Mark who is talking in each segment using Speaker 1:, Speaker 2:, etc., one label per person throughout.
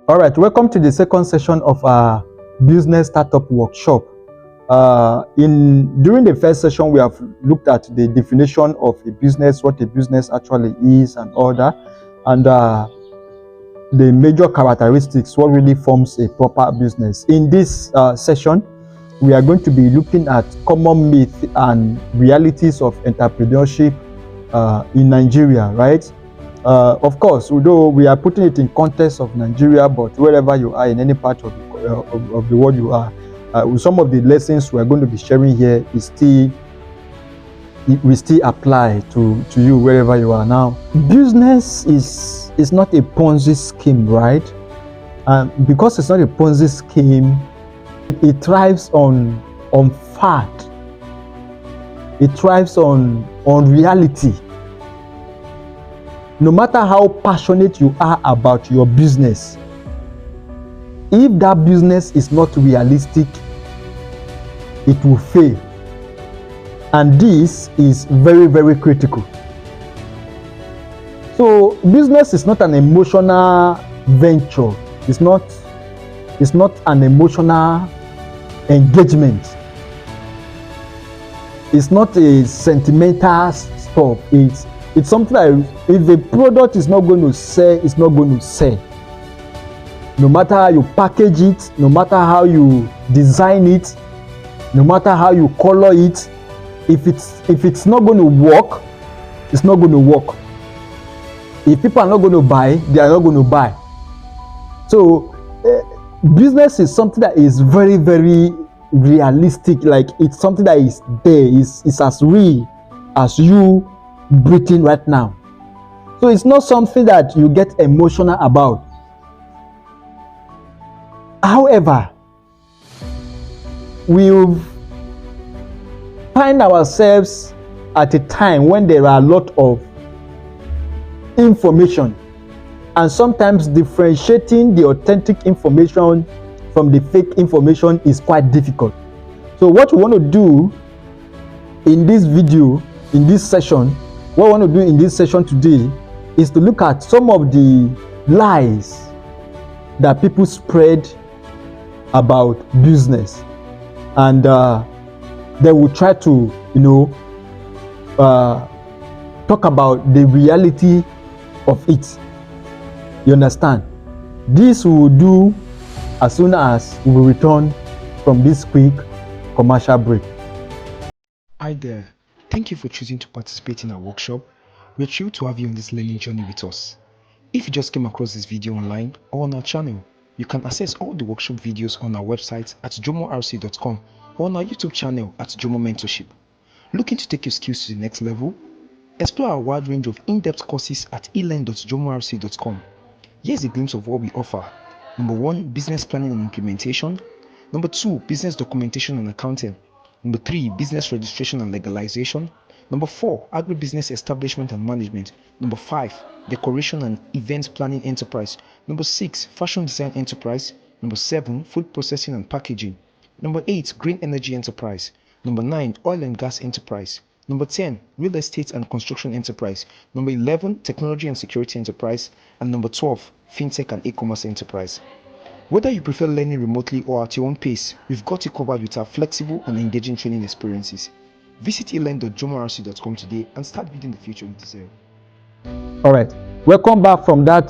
Speaker 1: All right, welcome to the second session of our business startup workshop. During the first session, we have looked at the definition of a business, what a business actually is, and all that, and the major characteristics, what really forms a proper business. In this session, we are going to be looking at common myths and realities of entrepreneurship in Nigeria, right? Of course, although we are putting it in context of Nigeria, but wherever you are in any part of the world you are, some of the lessons we are going to be sharing here will still apply to you wherever you are now. Business is not a Ponzi scheme, right? Because it's not a Ponzi scheme, it thrives on fact. It thrives on reality. No matter how passionate you are about your business, if that business is not realistic, it will fail. And this is very, very critical. So business is not an emotional venture. It's not an emotional engagement. It's not a sentimental stuff. It's something that if a product is not going to sell, it's not going to sell. No matter how you package it, no matter how you design it, no matter how you color it, if it's not going to work, it's not going to work. If people are not going to buy, they are not going to buy. So business is something that is very, very realistic. Like, it's something that is there. It's as real as you breathing right now. So it's not something that you get emotional about. However, we find ourselves at a time when there are a lot of information, and sometimes differentiating the authentic information from the fake information is quite difficult. So what we want to do in this video, in this session, what I want to do in this session today is to look at some of the lies that people spread about business, and they will try to, talk about the reality of it. You understand? This we will do as soon as we will return from this quick commercial break.
Speaker 2: Hi there. Thank you for choosing to participate in our workshop. We're thrilled to have you on this learning journey with us. If you just came across this video online or on our channel, you can access all the workshop videos on our website at jomorc.com or on our YouTube channel at Jomo Mentorship. Looking to take your skills to the next level? Explore our wide range of in-depth courses at elearn.jomorc.com. Here's a glimpse of what we offer. Number 1, business planning and implementation. Number 2, business documentation and accounting. Number 3, business registration and legalization. Number 4, agribusiness establishment and management. Number 5, decoration and event planning enterprise. Number 6, fashion design enterprise. Number 7, food processing and packaging. Number 8, green energy enterprise. Number 9, oil and gas enterprise. Number 10, real estate and construction enterprise. Number 11, technology and security enterprise. And number 12, fintech and e-commerce enterprise. Whether you prefer learning remotely or at your own pace, we've got you covered with our flexible and engaging training experiences. Visit elearn.jomorc.com today and start building the future you deserve.
Speaker 1: All right, welcome back from that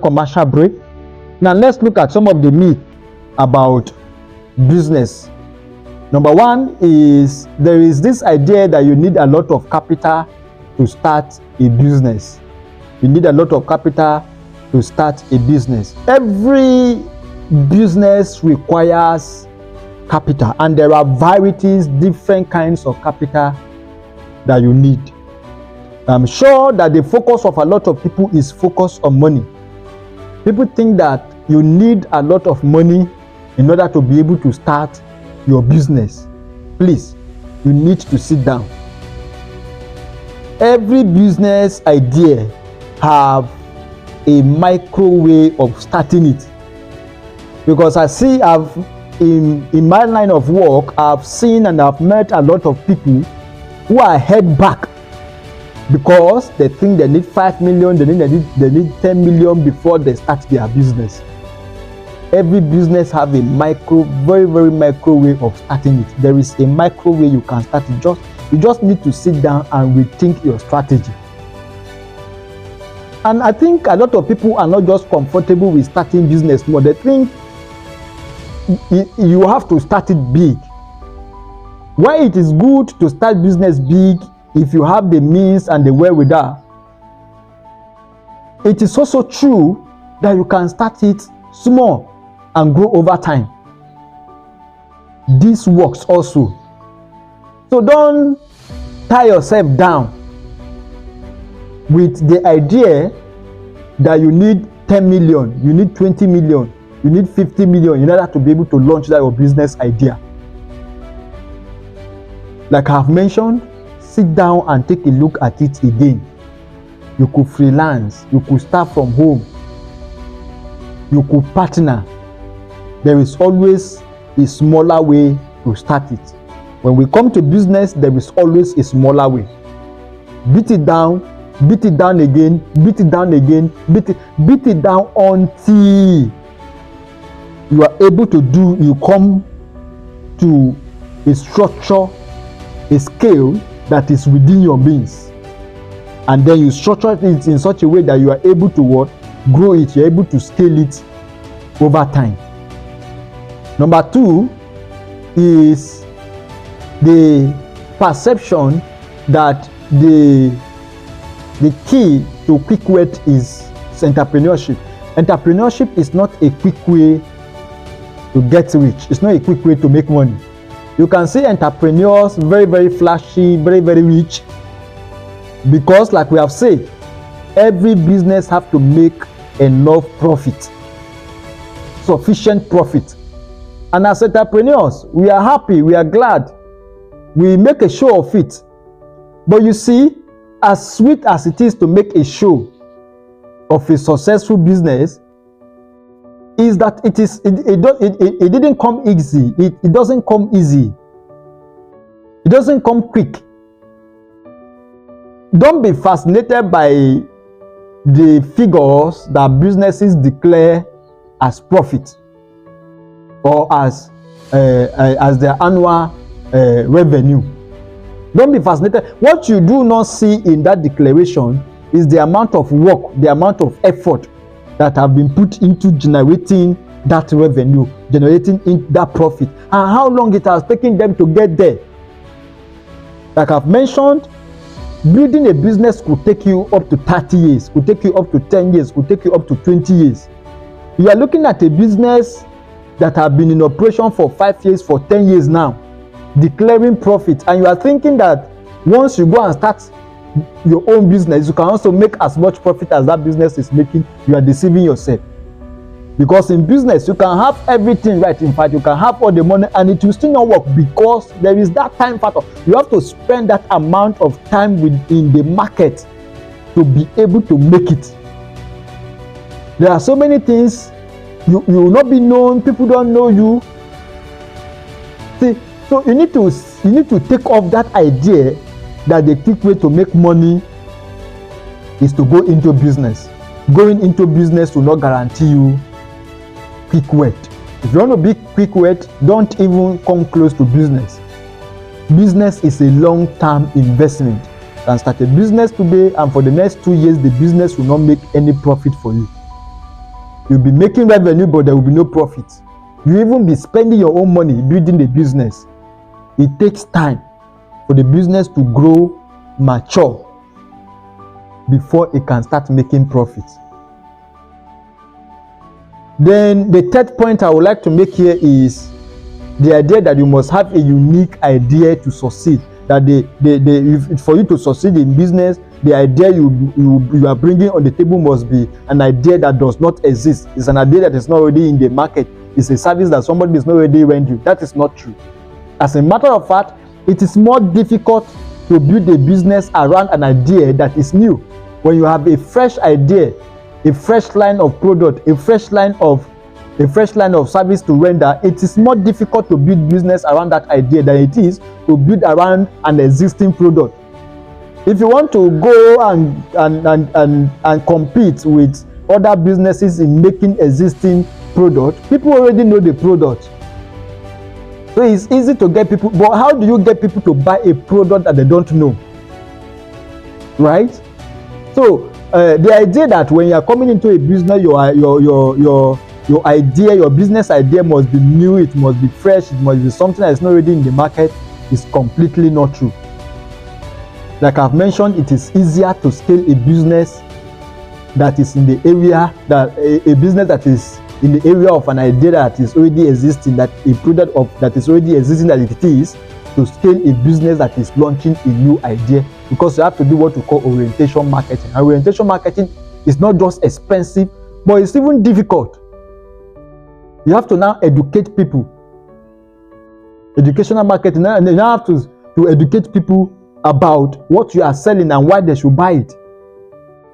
Speaker 1: commercial break. Now let's look at some of the myths about business. Number 1 is there is this idea that you need a lot of capital to start a business. You need a lot of capital to start a business. Every business requires capital, and there are varieties, different kinds of capital that you need. I'm sure that the focus of a lot of people is focused on money. People think that you need a lot of money in order to be able to start your business. Please, you need to sit down. Every business idea have a micro way of starting it, because in my line of work, I've seen and I've met a lot of people who are head back because they think they need 5 million, they need 10 million before they start their business. Every business have a very, very micro way of starting it. There is a micro way you can start it. You just need to sit down and rethink your strategy. And I think a lot of people are not just comfortable with starting business more. They think you have to start it big. Why it is good to start business big if you have the means and the wherewithal, it is also true that you can start it small and grow over time. This works also. So don't tie yourself down with the idea that you need 10 million, you need 20 million, you need 50 million in order to be able to launch that your business idea. Like I have mentioned, sit down and take a look at it again. You could freelance, you could start from home, you could partner. There is always a smaller way to start it. When we come to business, there is always a smaller way. Beat it down again, beat it down again, beat it down until you are able to you come to a structure, a scale that is within your means. And then you structure it in such a way that you are able to grow it, you're able to scale it over time. Number 2 is the perception that the key to quick wealth is entrepreneurship. Entrepreneurship is not a quick way to get rich. It's not a quick way to make money. You can see entrepreneurs very, very flashy, very, very rich, because like we have said, every business have to make enough profit, sufficient profit. And as entrepreneurs, we are happy, we are glad, we make a show of it. But you see, as sweet as it is to make a show of a successful business, is that it didn't come easy. It doesn't come easy. It doesn't come quick. Don't be fascinated by the figures that businesses declare as profit or as their annual revenue. Don't be fascinated. What you do not see in that declaration is the amount of work, the amount of effort that have been put into generating that revenue, generating that profit, and how long it has taken them to get there. Like I've mentioned, building a business could take you up to 30 years, could take you up to 10 years, could take you up to 20 years. You are looking at a business that have been in operation for 5 years, for 10 years now, declaring profit, and you are thinking that once you go and start your own business, you can also make as much profit as that business is making. You are deceiving yourself. Because in business, you can have everything right. In fact, you can have all the money and it will still not work, because there is that time factor. You have to spend that amount of time within the market to be able to make it. There are so many things. You will not be known. People don't know you. See, so you need to take off that idea that the quick way to make money is to go into business. Going into business will not guarantee you quick wealth. If you want to be quick wealth, don't even come close to business. Business is a long-term investment. You can start a business today, and for the next 2 years, the business will not make any profit for you. You'll be making revenue, but there will be no profit. You even be spending your own money building the business. It takes time for the business to grow, mature, before it can start making profits. Then the third point I would like to make here is the idea that you must have a unique idea to succeed. That for you to succeed in business, the idea you are bringing on the table must be an idea that does not exist. It's an idea that is not already in the market. It's a service that somebody is not already rendering. That is not true. As a matter of fact, it is more difficult to build a business around an idea that is new. When you have a fresh idea, a fresh line of product, a fresh line of service to render, it is more difficult to build business around that idea than it is to build around an existing product. If you want to go and compete with other businesses in making existing product, people already know the product. So it's easy to get people, but how do you get people to buy a product that they don't know? Right? So the idea that when you are coming into a business, your idea, your business idea must be new, it must be fresh, it must be something that is not already in the market is completely not true. Like I've mentioned, it is easier to scale a business that is in the area, that a business that is in the area of an idea that is already existing, that a product of that is already existing, that it is, to scale a business that is launching a new idea, because you have to do what we call orientation marketing. And orientation marketing is not just expensive, but it's even difficult. You have to now educate people. Educational marketing, and then you have to educate people about what you are selling and why they should buy it.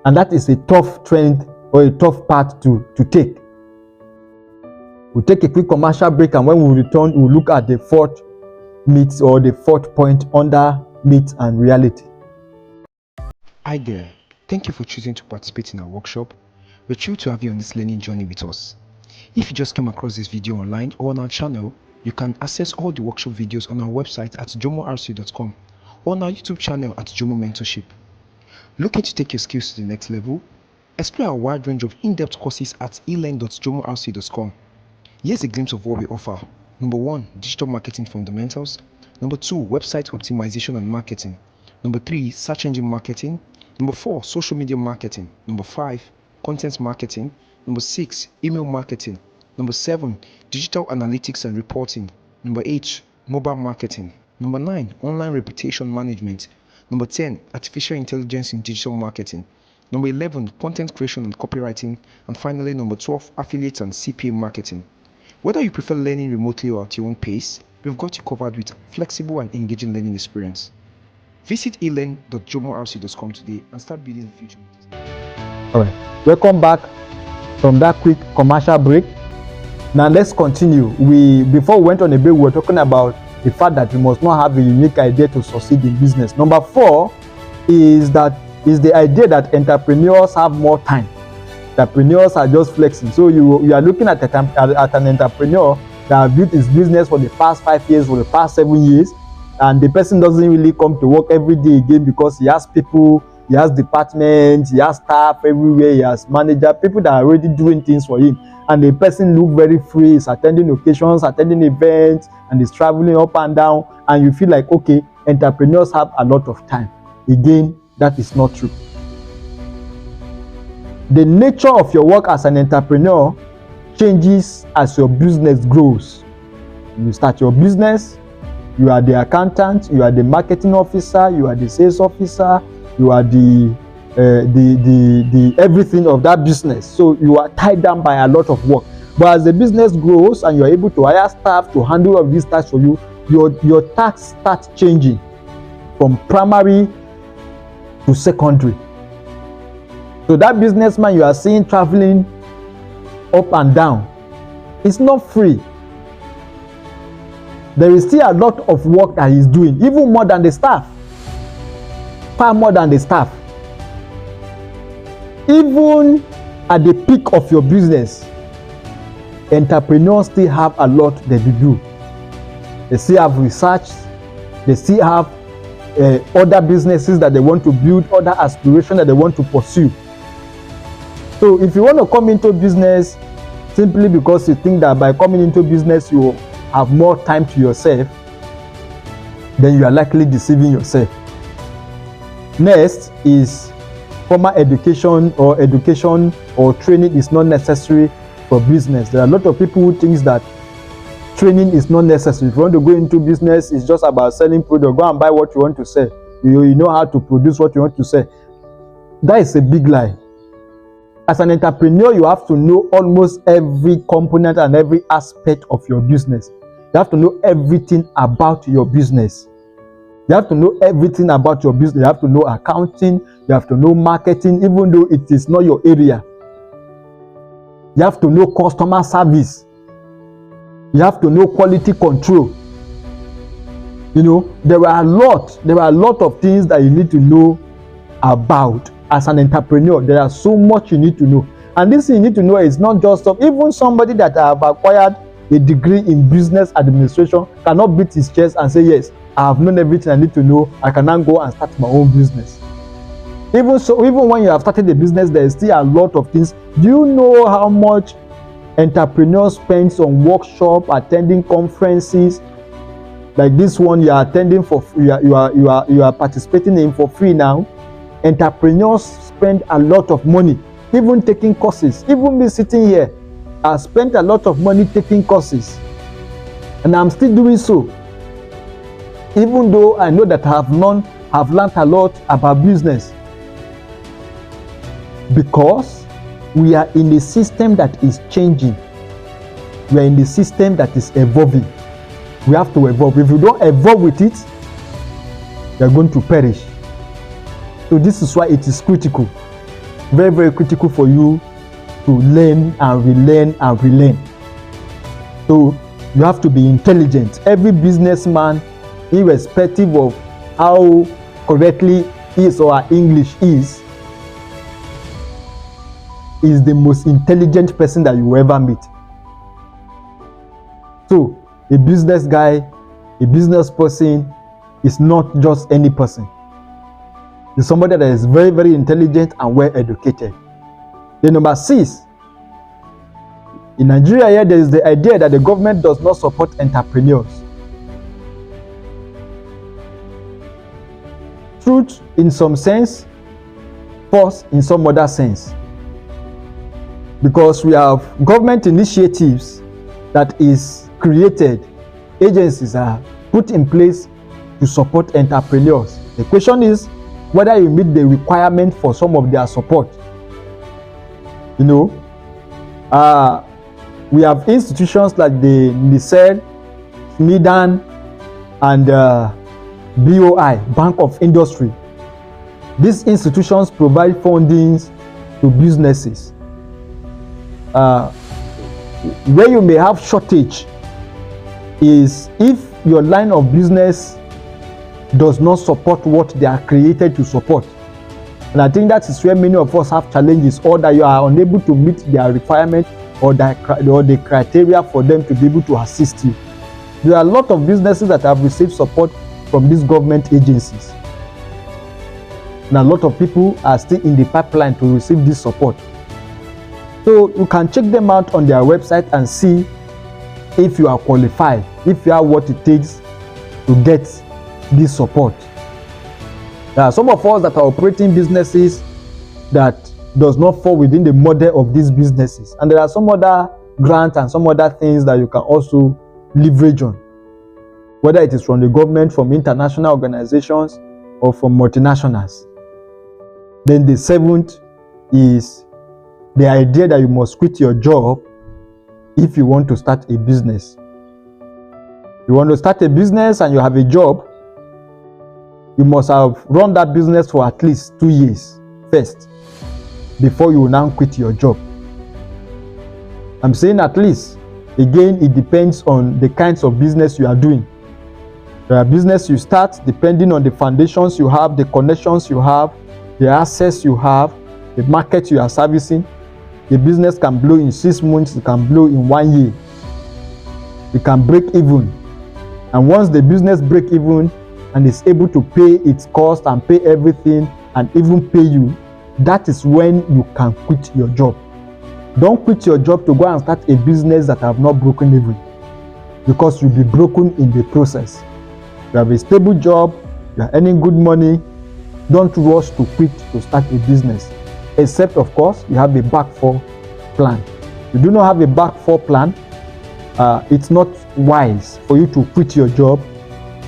Speaker 1: And that is a tough trend or a tough path to take. We'll take a quick commercial break, and when we return, we'll look at the fourth myth or the fourth point under myth and reality.
Speaker 2: Hi there. Thank you for choosing to participate in our workshop. We're thrilled to have you on this learning journey with us. If you just came across this video online or on our channel, you can access all the workshop videos on our website at jomorc.com or on our YouTube channel at Jomo Mentorship. Looking to take your skills to the next level? Explore a wide range of in-depth courses at elearn.jomorc.com. Here's a glimpse of what we offer. Number 1, digital marketing fundamentals. Number 2, website optimization and marketing. Number 3, search engine marketing. Number 4, social media marketing. Number 5, content marketing. Number 6, email marketing. Number 7, digital analytics and reporting. Number 8, mobile marketing. Number 9, online reputation management. Number 10, artificial intelligence in digital marketing. Number 11, content creation and copywriting. And finally, number 12, affiliate and CPA marketing. Whether you prefer learning remotely or at your own pace, we've got you covered with flexible and engaging learning experience. Visit elearn.jomorc.com today and start building the future.
Speaker 1: All right, welcome back from that quick commercial break. Now let's continue. Before we went on a break, we were talking about the fact that you must not have a unique idea to succeed in business. Number 4 is the idea that entrepreneurs have more time. Entrepreneurs are just flexing. So you are looking at an entrepreneur that has built his business for the past 5 years, for the past 7 years, and the person doesn't really come to work every day again because he has people, he has departments, he has staff everywhere, he has manager, people that are already doing things for him. And the person look very free, is attending occasions, attending events, and is traveling up and down, and you feel like, okay, entrepreneurs have a lot of time. Again, that is not true. The nature of your work as an entrepreneur changes as your business grows. You start your business, you are the accountant, you are the marketing officer, you are the sales officer, you are the everything of that business. So you are tied down by a lot of work. But as the business grows and you are able to hire staff to handle all of these tasks for you, your tasks start changing from primary to secondary. So that businessman you are seeing traveling up and down, it's not free. There is still a lot of work that he's doing, even more than the staff. Far more than the staff. Even at the peak of your business, entrepreneurs still have a lot that they do. They still have research, they still have other businesses that they want to build, other aspirations that they want to pursue. So if you want to come into business simply because you think that by coming into business you have more time to yourself, then you are likely deceiving yourself. Next is formal education or training is not necessary for business. There are a lot of people who think that training is not necessary. If you want to go into business, it's just about selling product. Go and buy what you want to sell. You know how to produce what you want to sell. That is a big lie. As an entrepreneur, you have to know almost every component and every aspect of your business. You have to know everything about your business. You have to know everything about your business. You have to know accounting. You have to know marketing, even though it is not your area. You have to know customer service. You have to know quality control. You know, there are a lot of things that you need to know about as an entrepreneur. There are so much you need to know. And this thing you need to know is not just even somebody that have acquired a degree in business administration cannot beat his chest and say, yes, I have known everything I need to know, I can now go and start my own business. Even so, even when you have started a business, there is still a lot of things. Do you know how much entrepreneurs spend on workshop, attending conferences like this one you are attending for you are participating in for free now? Entrepreneurs spend a lot of money, even taking courses. Even me sitting here, I spent a lot of money taking courses, and I'm still doing so. Even though I know that I have learned a lot about business, because we are in a system that is changing. We are in a system that is evolving. We have to evolve. If you don't evolve with it, you are going to perish. So this is why it is critical, very, very critical for you to learn and relearn and relearn. So you have to be intelligent. Every businessman, irrespective of how correctly his or her English is the most intelligent person that you will ever meet. So a business guy, a business person is not just any person. It's somebody that is very, very intelligent and well educated. The number 6, in Nigeria here, there is the idea that the government does not support entrepreneurs. Truth in some sense, false in some other sense. Because we have government initiatives that is created, agencies are put in place to support entrepreneurs. The question is whether you meet the requirement for some of their support. You know, we have institutions like the mislead, SMIDAN, and BOI, Bank of Industry. These institutions provide fundings to businesses. Where you may have shortage is if your line of business does not support what they are created to support. And I think that is where many of us have challenges, or that you are unable to meet their requirement or the criteria for them to be able to assist you. There are a lot of businesses that have received support from these government agencies, and a lot of people are still in the pipeline to receive this support. So you can check them out on their website and see if you are qualified, if you have what it takes to get this support. There are some of us that are operating businesses that does not fall within the model of these businesses, and there are some other grants and some other things that you can also leverage on, whether it is from the government, from international organizations, or from multinationals. Then the 7th is the idea that you must quit your job if you want to start a business. You want to start a business and you have a job, you must have run that business for at least 2 years first before you will now quit your job. I'm saying at least. Again, it depends on the kinds of business you are doing. There are business you start depending on the foundations you have, the connections you have, the assets you have, the market you are servicing. The business can blow in 6 months, it can blow in 1 year. It can break even. And once the business break even and is able to pay its cost and pay everything and even pay you, that is when you can quit your job. Don't quit your job to go and start a business that have not broken even, because you'll be broken in the process. You have a stable job, you are earning good money. Don't rush to quit to start a business, except of course you have a back 4 plan. If you do not have a back 4 plan, it's not wise for you to quit your job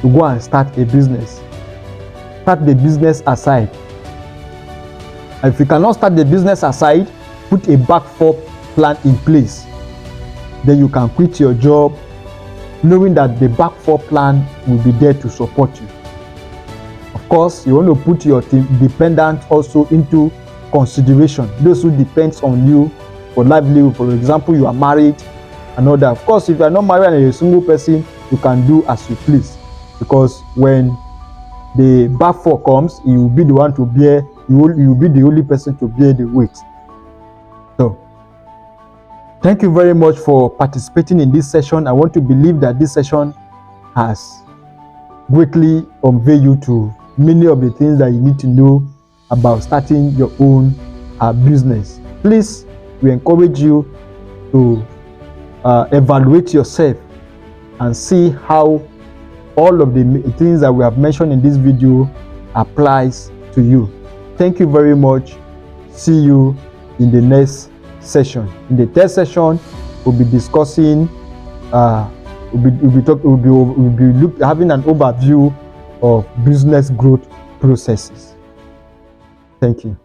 Speaker 1: to go and start a business. Start the business aside. And if you cannot start the business aside, put a back 4 plan in place. Then you can quit your job knowing that the back 4 plan will be there to support you. Of course, you want to put your dependent also into consideration. Those who depends on you for livelihood. For example, you are married and all that. Of course, if you are not married and you're a single person, you can do as you please, because when the back 4 comes, you will be the one to bear. You will be the only person to bear the weight. So, thank you very much for participating in this session. I want to believe that this session has greatly unveiled you to many of the things that you need to know about starting your own business. Please, we encourage you to evaluate yourself and see how all of the things that we have mentioned in this video applies to you. Thank you very much. See you in the next session. In the third session, we'll be discussing we'll be having an overview of business growth processes. Thank you.